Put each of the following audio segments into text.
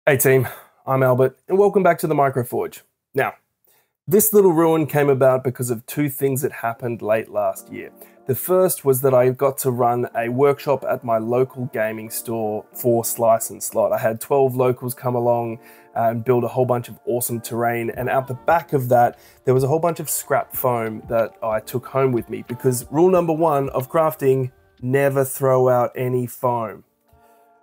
Hey team, I'm Albert and welcome back to the Microforge. Now, this little ruin came about because of two things that happened late last year. The first was that I got to run a workshop at my local gaming store for Slice and Slot. I had 12 locals come along and build a whole bunch of awesome terrain, and out the back of that there was a whole bunch of scrap foam that I took home with me because rule number one of crafting, never throw out any foam.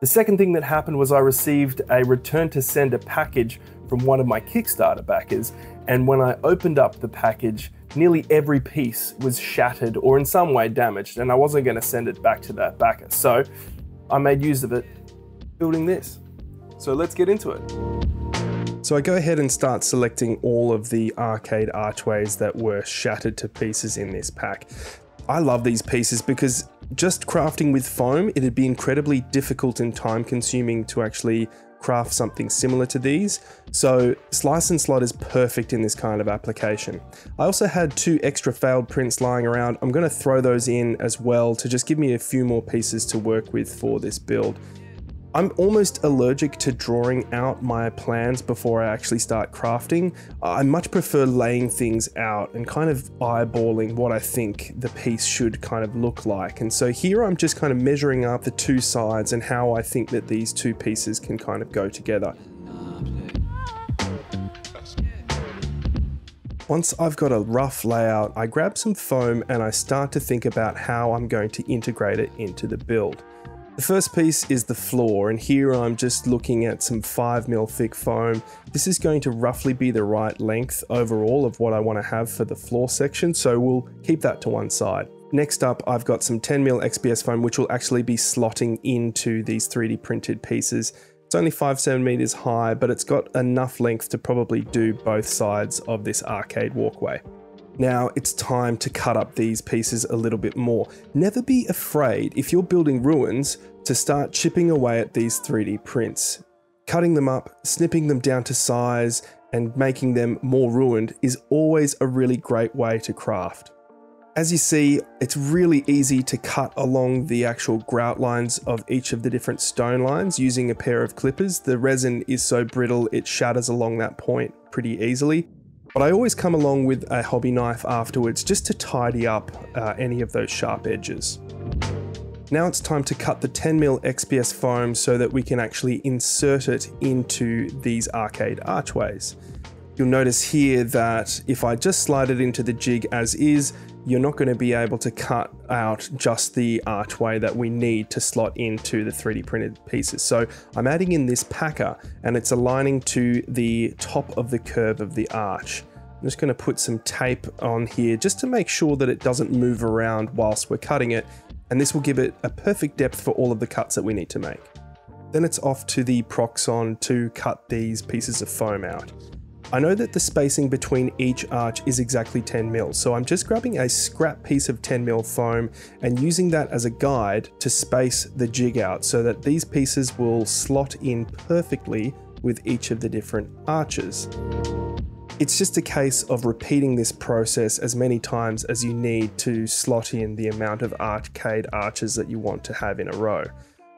The second thing that happened was I received a return to sender package from one of my Kickstarter backers, and when I opened up the package, nearly every piece was shattered or in some way damaged, and I wasn't going to send it back to that backer. So I made use of it building this. So let's get into it. So I go ahead and start selecting all of the arcade archways that were shattered to pieces in this pack. I love these pieces because just crafting with foam, it'd be incredibly difficult and time consuming to actually craft something similar to these. So Slice and Slot is perfect in this kind of application. I also had two extra failed prints lying around. I'm going to throw those in as well to just give me a few more pieces to work with for this build. I'm almost allergic to drawing out my plans before I actually start crafting. I much prefer laying things out and kind of eyeballing what I think the piece should kind of look like. And so here I'm just kind of measuring up the two sides and how I think that these two pieces can kind of go together. Once I've got a rough layout, I grab some foam and I start to think about how I'm going to integrate it into the build. The first piece is the floor, and here I'm just looking at some 5mm thick foam. This is going to roughly be the right length overall of what I want to have for the floor section, so we'll keep that to one side. Next up, I've got some 10mm XPS foam, which will actually be slotting into these 3D printed pieces. It's only 5 cm high, but it's got enough length to probably do both sides of this arcade walkway. Now it's time to cut up these pieces a little bit more. Never be afraid, if you're building ruins, to start chipping away at these 3D prints. Cutting them up, snipping them down to size, and making them more ruined is always a really great way to craft. As you see, it's really easy to cut along the actual grout lines of each of the different stone lines using a pair of clippers. The resin is so brittle it shatters along that point pretty easily. But I always come along with a hobby knife afterwards just to tidy up any of those sharp edges. Now it's time to cut the 10mm XPS foam so that we can actually insert it into these arcade archways. You'll notice here that if I just slide it into the jig as is, you're not going to be able to cut out just the archway that we need to slot into the 3D printed pieces. So I'm adding in this packer and it's aligning to the top of the curve of the arch. I'm just going to put some tape on here just to make sure that it doesn't move around whilst we're cutting it, and this will give it a perfect depth for all of the cuts that we need to make. Then it's off to the Proxon to cut these pieces of foam out. I know that the spacing between each arch is exactly 10mm, so I'm just grabbing a scrap piece of 10mm foam and using that as a guide to space the jig out so that these pieces will slot in perfectly with each of the different arches. It's just a case of repeating this process as many times as you need to slot in the amount of arcade arches that you want to have in a row.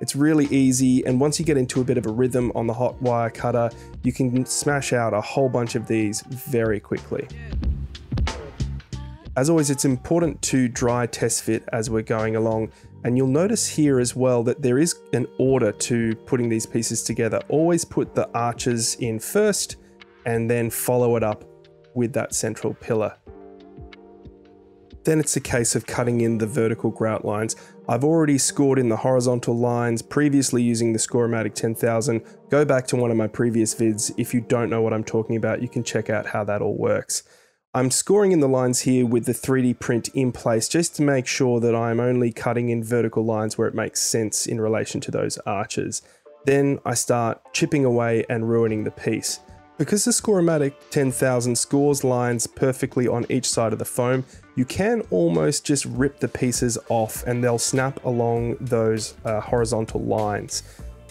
It's really easy, and once you get into a bit of a rhythm on the hot wire cutter, you can smash out a whole bunch of these very quickly. As always, it's important to dry test fit as we're going along, and you'll notice here as well that there is an order to putting these pieces together. Always put the arches in first, and then follow it up with that central pillar. Then it's a case of cutting in the vertical grout lines. I've already scored in the horizontal lines previously using the Score-O-Matic 10,000. Go back to one of my previous vids. If you don't know what I'm talking about, you can check out how that all works. I'm scoring in the lines here with the 3D print in place just to make sure that I'm only cutting in vertical lines where it makes sense in relation to those arches. Then I start chipping away and ruining the piece. Because the Score-O-Matic 10,000 scores lines perfectly on each side of the foam, you can almost just rip the pieces off and they'll snap along those horizontal lines.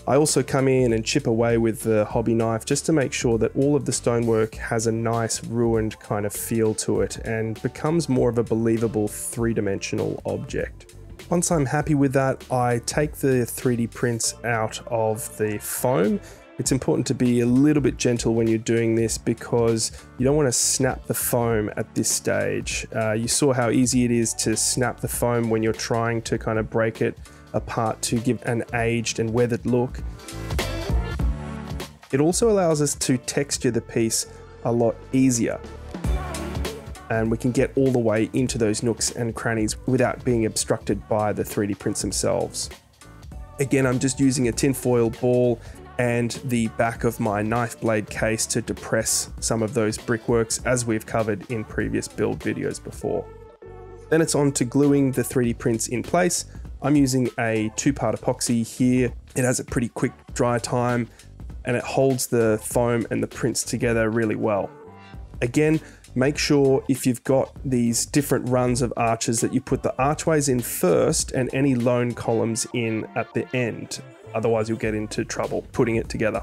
I also come in and chip away with the hobby knife just to make sure that all of the stonework has a nice ruined kind of feel to it and becomes more of a believable three-dimensional object. Once I'm happy with that, I take the 3D prints out of the foam It's important to be a little bit gentle when you're doing this because you don't want to snap the foam at this stage. You saw how easy it is to snap the foam when you're trying to kind of break it apart to give an aged and weathered look. It also allows us to texture the piece a lot easier, and we can get all the way into those nooks and crannies without being obstructed by the 3D prints themselves. Again, I'm just using a tinfoil ball and the back of my knife blade case to depress some of those brickworks, as we've covered in previous build videos before. Then it's on to gluing the 3D prints in place. I'm using a 2-part epoxy here. It has a pretty quick dry time and it holds the foam and the prints together really well. Again, make sure if you've got these different runs of arches that you put the archways in first and any lone columns in at the end. Otherwise you'll get into trouble putting it together.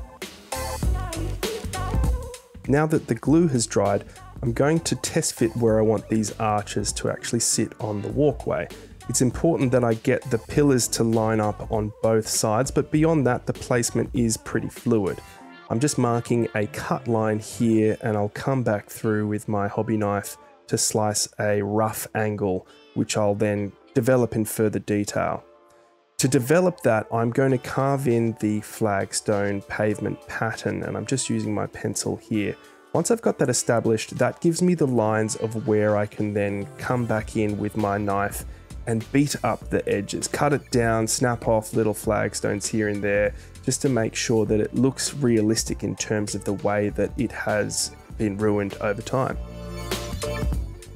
Now that the glue has dried, I'm going to test fit where I want these arches to actually sit on the walkway. It's important that I get the pillars to line up on both sides, but beyond that, the placement is pretty fluid. I'm just marking a cut line here and I'll come back through with my hobby knife to slice a rough angle, which I'll then develop in further detail. To develop that, I'm going to carve in the flagstone pavement pattern, and I'm just using my pencil here. Once I've got that established, that gives me the lines of where I can then come back in with my knife and beat up the edges, cut it down, snap off little flagstones here and there, just to make sure that it looks realistic in terms of the way that it has been ruined over time.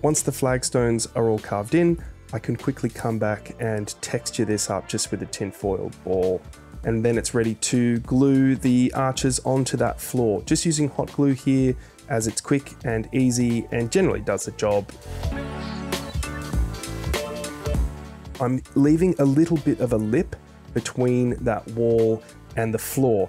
Once the flagstones are all carved in, I can quickly come back and texture this up just with a tinfoil ball. And then it's ready to glue the arches onto that floor. Just using hot glue here, as it's quick and easy and generally does the job. I'm leaving a little bit of a lip between that wall and the floor.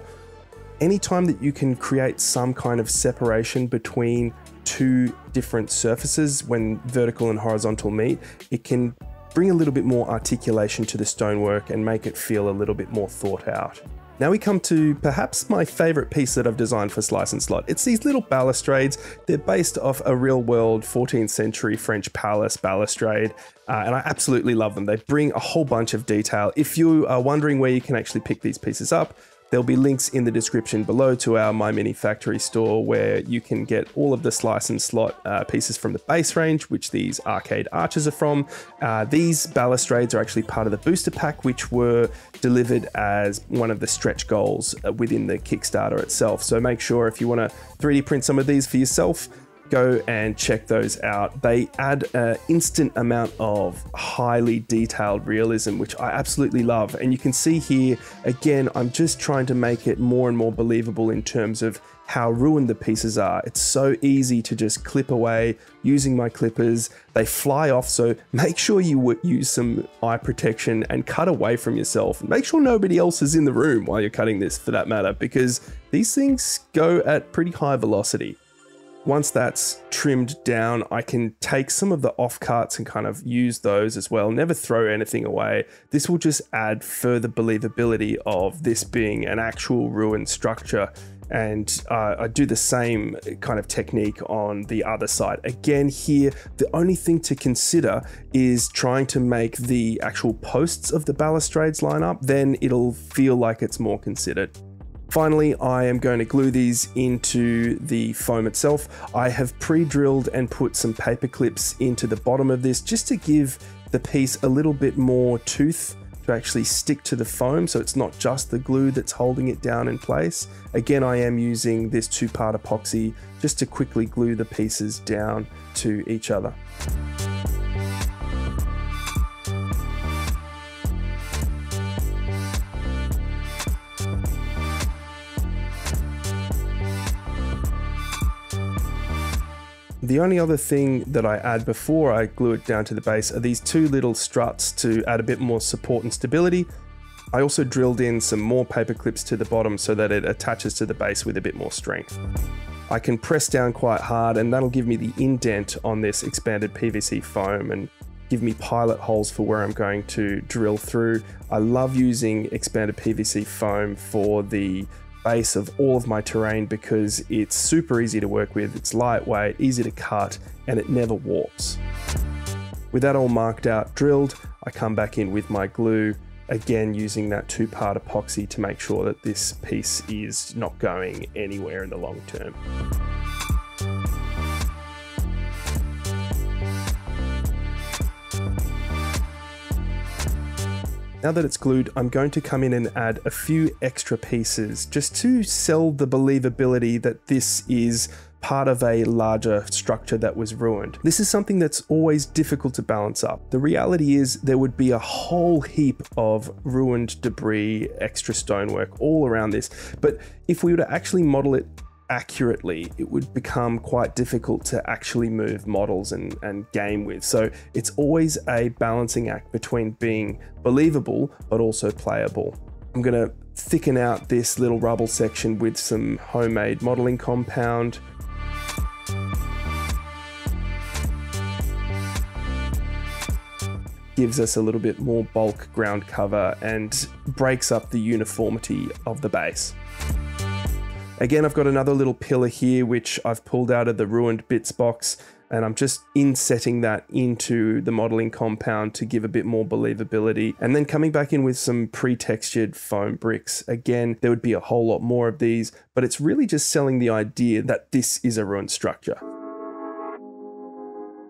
Anytime that you can create some kind of separation between two different surfaces when vertical and horizontal meet, it can bring a little bit more articulation to the stonework and make it feel a little bit more thought out. Now we come to perhaps my favorite piece that I've designed for Slice and Slot. It's these little balustrades. They're based off a real world 14th century French palace balustrade, and I absolutely love them. They bring a whole bunch of detail. If you are wondering where you can actually pick these pieces up, there'll be links in the description below to our MyMiniFactory store where you can get all of the Slice and Slot pieces from the base range, which these arcade arches are from. These balustrades are actually part of the booster pack, which were delivered as one of the stretch goals within the Kickstarter itself. So make sure if you want to 3D print some of these for yourself, go and check those out. They add an instant amount of highly detailed realism, which I absolutely love. And you can see here, again, I'm just trying to make it more and more believable in terms of how ruined the pieces are. It's so easy to just clip away using my clippers. They fly off, so make sure you use some eye protection and cut away from yourself. Make sure nobody else is in the room while you're cutting this, for that matter, because these things go at pretty high velocity. Once that's trimmed down, I can take some of the offcuts and kind of use those as well. Never throw anything away. This will just add further believability of this being an actual ruined structure. And I do the same kind of technique on the other side. Again, here, the only thing to consider is trying to make the actual posts of the balustrades line up. Then it'll feel like it's more considered. Finally, I am going to glue these into the foam itself. I have pre-drilled and put some paper clips into the bottom of this just to give the piece a little bit more tooth to actually stick to the foam, so it's not just the glue that's holding it down in place. Again, I am using this 2-part epoxy just to quickly glue the pieces down to each other. The only other thing that I add before I glue it down to the base are these 2 little struts to add a bit more support and stability. I also drilled in some more paper clips to the bottom so that it attaches to the base with a bit more strength. I can press down quite hard and that'll give me the indent on this expanded PVC foam and give me pilot holes for where I'm going to drill through. I love using expanded PVC foam for the base of all of my terrain because it's super easy to work with, it's lightweight, easy to cut, and it never warps. With that all marked out, drilled, I come back in with my glue, again using that 2-part epoxy to make sure that this piece is not going anywhere in the long term. Now that it's glued, I'm going to come in and add a few extra pieces just to sell the believability that this is part of a larger structure that was ruined. This is something that's always difficult to balance up. The reality is there would be a whole heap of ruined debris, extra stonework all around this, but if we were to actually model it accurately, it would become quite difficult to actually move models and game with. So it's always a balancing act between being believable but also playable. I'm going to thicken out this little rubble section with some homemade modeling compound. Gives us a little bit more bulk ground cover and breaks up the uniformity of the base. Again, I've got another little pillar here, which I've pulled out of the ruined bits box, and I'm just insetting that into the modeling compound to give a bit more believability. And then coming back in with some pre-textured foam bricks. Again, there would be a whole lot more of these, but it's really just selling the idea that this is a ruined structure.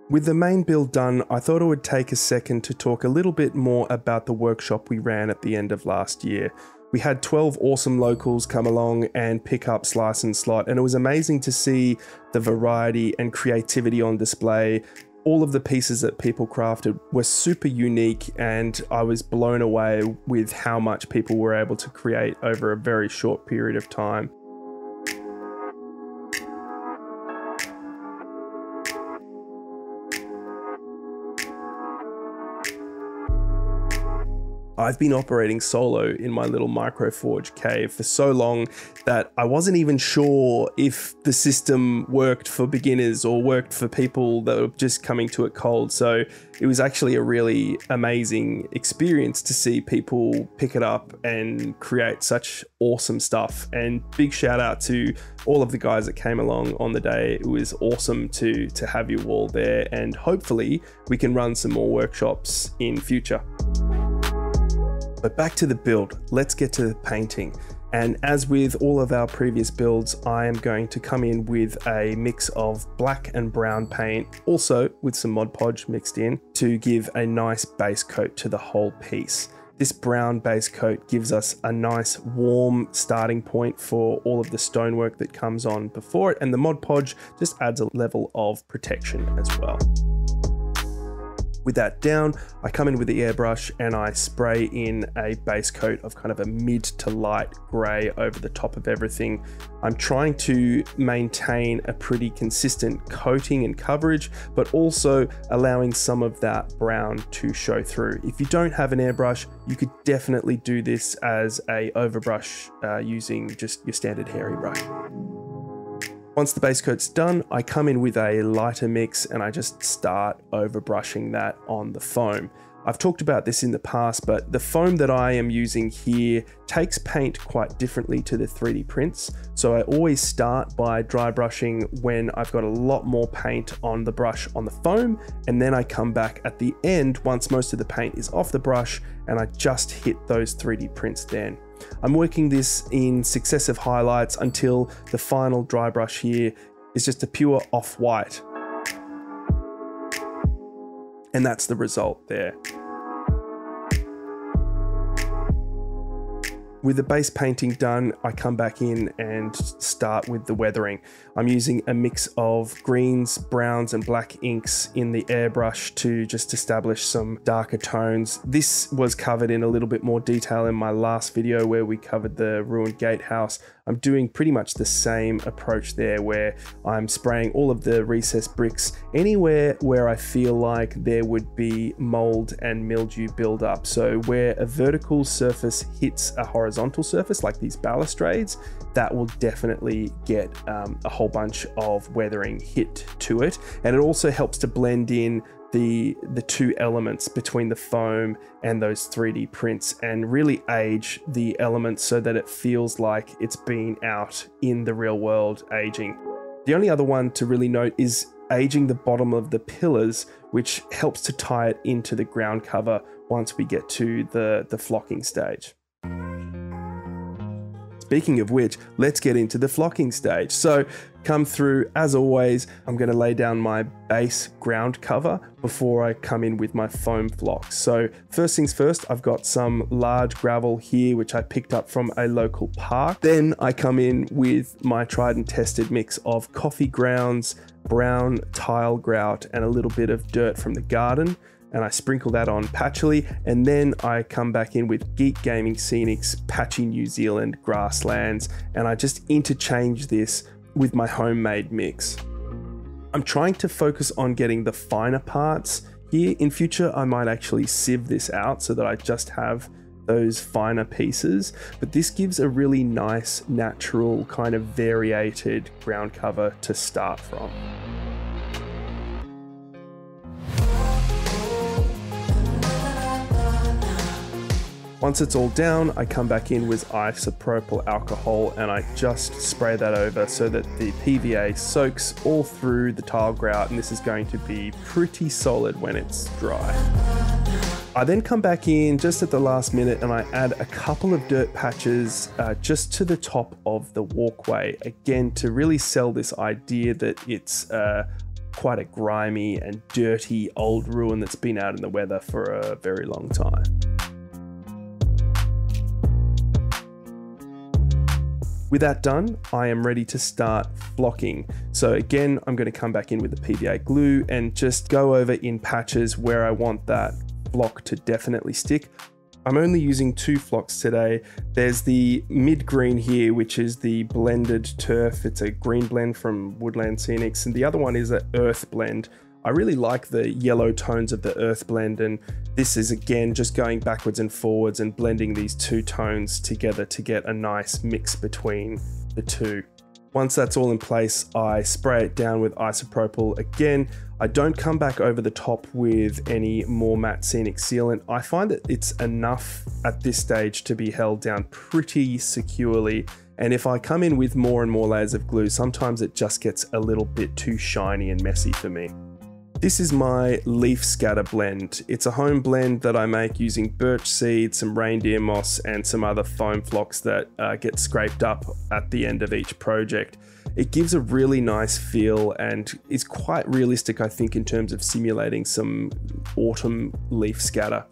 With the main build done, I thought I would take a second to talk a little bit more about the workshop we ran at the end of last year. We had 12 awesome locals come along and pick up Slice and Slot, and it was amazing to see the variety and creativity on display. All of the pieces that people crafted were super unique, and I was blown away with how much people were able to create over a very short period of time. I've been operating solo in my little microforge cave for so long that I wasn't even sure if the system worked for beginners or worked for people that were just coming to it cold. So it was actually a really amazing experience to see people pick it up and create such awesome stuff. And big shout out to all of the guys that came along on the day. It was awesome to have you all there, and hopefully we can run some more workshops in future. But back to the build, let's get to the painting. And as with all of our previous builds, I am going to come in with a mix of black and brown paint, also with some Mod Podge mixed in, to give a nice base coat to the whole piece. This brown base coat gives us a nice warm starting point for all of the stonework that comes on before it, and the Mod Podge just adds a level of protection as well. With that down, I come in with the airbrush and I spray in a base coat of kind of a mid to light grey over the top of everything. I'm trying to maintain a pretty consistent coating and coverage, but also allowing some of that brown to show through. If you don't have an airbrush, you could definitely do this as a overbrush using just your standard hairy brush. Once the base coat's done, I come in with a lighter mix and I just start overbrushing that on the foam. I've talked about this in the past, but the foam that I am using here takes paint quite differently to the 3D prints. So I always start by dry brushing when I've got a lot more paint on the brush on the foam, and then I come back at the end once most of the paint is off the brush and I just hit those 3D prints then. I'm working this in successive highlights until the final dry brush here is just a pure off-white. And that's the result there. With the base painting done, I come back in and start with the weathering. I'm using a mix of greens, browns, and black inks in the airbrush to just establish some darker tones. This was covered in a little bit more detail in my last video where we covered the ruined gatehouse. I'm doing pretty much the same approach there, where I'm spraying all of the recessed bricks anywhere where I feel like there would be mold and mildew buildup. So where a vertical surface hits a horizontal horizontal surface, like these balustrades, that will definitely get a whole bunch of weathering hit to it. And it also helps to blend in the two elements between the foam and those 3D prints and really age the elements so that it feels like it's been out in the real world aging. The only other one to really note is aging the bottom of the pillars, which helps to tie it into the ground cover once we get to the flocking stage. Speaking of which, let's get into the flocking stage. So come through, as always, I'm going to lay down my base ground cover before I come in with my foam flocks. So first things first, I've got some large gravel here, which I picked up from a local park. Then I come in with my tried and tested mix of coffee grounds, brown tile grout, and a little bit of dirt from the garden. And I sprinkle that on patchily, and then I come back in with Geek Gaming Scenics Patchy New Zealand Grasslands, and I just interchange this with my homemade mix. I'm trying to focus on getting the finer parts here. In future, I might actually sieve this out so that I just have those finer pieces, but this gives a really nice, natural, kind of variated ground cover to start from. Once it's all down, I come back in with isopropyl alcohol and I just spray that over so that the PVA soaks all through the tile grout, and this is going to be pretty solid when it's dry. I then come back in just at the last minute and I add a couple of dirt patches just to the top of the walkway, again to really sell this idea that it's quite a grimy and dirty old ruin that's been out in the weather for a very long time. With that done, I am ready to start flocking. So again, I'm going to come back in with the PVA glue and just go over in patches where I want that flock to definitely stick. I'm only using 2 flocks today. There's the mid green here, which is the blended turf. It's a green blend from Woodland Scenics, and the other one is an earth blend. I really like the yellow tones of the earth blend, and this is again just going backwards and forwards and blending these 2 tones together to get a nice mix between the two. Once that's all in place, I spray it down with isopropyl again. I don't come back over the top with any more matte scenic sealant. I find that it's enough at this stage to be held down pretty securely. And if I come in with more and more layers of glue, sometimes it just gets a little bit too shiny and messy for me. This is my leaf scatter blend. It's a home blend that I make using birch seed, some reindeer moss, and some other foam flocks that get scraped up at the end of each project. It gives a really nice feel and is quite realistic, I think, in terms of simulating some autumn leaf scatter.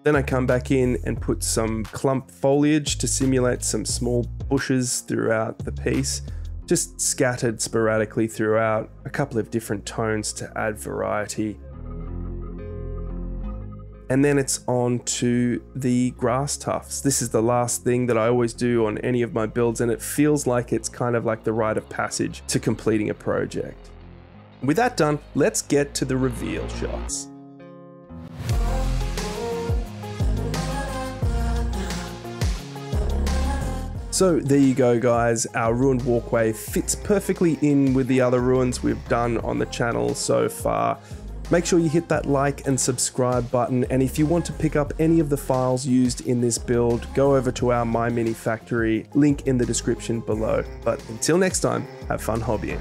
Then I come back in and put some clump foliage to simulate some small bushes throughout the piece, just scattered sporadically throughout, a couple of different tones to add variety. And then it's on to the grass tufts. This is the last thing that I always do on any of my builds, and it feels like it's kind of like the rite of passage to completing a project. With that done, let's get to the reveal shots. So there you go, guys. Our ruined walkway fits perfectly in with the other ruins we've done on the channel so far. Make sure you hit that like and subscribe button, and if you want to pick up any of the files used in this build, go over to our MyMiniFactory, link in the description below. But until next time, have fun hobbying.